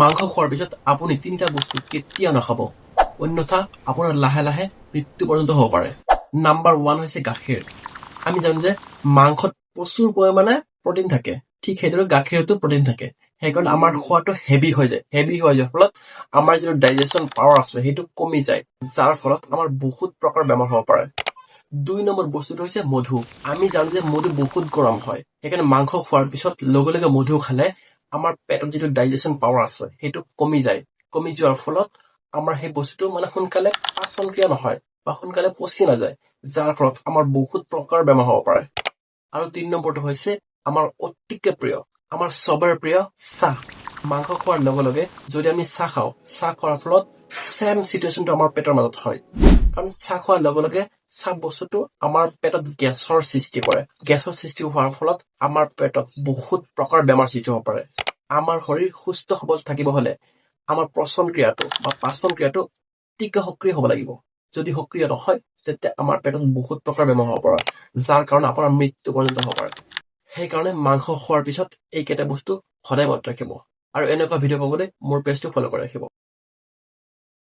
মাংস খোৱাৰ পিছত আপুনি তিনিটা বস্তু কেতিয়াও নাখাব, অন্যথা আপোনাৰ লাহে লাহে মৃত্যু পৰ্যন্ত হ'ব পাৰে। নাম্বাৰ 1 হৈছে গাখীৰ। আমি জানো যে মাংসত প্ৰচুৰ পৰিমাণে প্ৰটিন থাকে, ঠিক সেইদৰে গাখীৰতো প্ৰটিন থাকে। সেইকাৰণে আমাৰ খোৱাটো হেভি হৈ যায়। হেভি হৈ যোৱাৰ ফলত আমাৰ যিটো ডাইজেশ্যন পাৱাৰ আছে সেইটো কমি যায়, যাৰ ফলত আমাৰ বহুত প্ৰকাৰ বেমাৰ হ'ব পাৰে। 2 নম্বৰ বস্তুটো হৈছে মধু। আমি জানো যে মধু বহুত গৰম হয়, সেইকাৰণে মাংস খোৱাৰ পিছত লগে লগে মধু খালে আমাৰ পেটত যিটো ডাইজেশ্যন পাৱাৰ আছে সেইটো কমি যায়। কমি যোৱাৰ ফলত আমাৰ সেই বস্তুটো সোনকালে পাচন ক্ৰিয়া নহয় বা সোনকালে পচি নাযায়, যাৰ ফলত আমাৰ বহুত প্ৰকাৰ বেমাৰ হ'ব পাৰে। আৰু 3 নম্বৰটো হৈছে আমাৰ অতিকে প্ৰিয়, আমাৰ চবৰে প্ৰিয় চাহ। মাংস খোৱাৰ লগে লগে যদি আমি চাহ খাওঁ, চাহ খোৱাৰ ফলত চেম চিটুৱেশ্যনটো আমাৰ পেটৰ মাজত হয়। কাৰণ চাহ খোৱাৰ লগে লগে চাহ বস্তুটো আমাৰ পেটত গেছৰ সৃষ্টি কৰে। গেছৰ সৃষ্টি হোৱাৰ ফলত আমাৰ পেটত বহুত প্ৰকাৰ বেমাৰ সৃষ্টি হ'ব পাৰে। আমাৰ শৰীৰ সুস্থ সবল থাকিব হলে আমাৰ পচন ক্ৰিয়াটো বা পাচন ক্ৰিয়াটো অতিকে সক্ৰিয় হ'ব লাগিব। যদি সক্ৰিয় নহয় তেতিয়া আমাৰ পেটত বহুত প্ৰকাৰ বেমাৰ হ'ব পাৰে, যাৰ কাৰণে আপোনাৰ মৃত্যু পৰ্যন্ত হ'ব পাৰে। সেইকাৰণে মাংস খোৱাৰ পিছত এইকেইটা বস্তু সদায় মনত ৰাখিব, আৰু এনেকুৱা ভিডিঅ' পাবলৈ মোৰ পেজটো ফ'ল' কৰি ৰাখিব।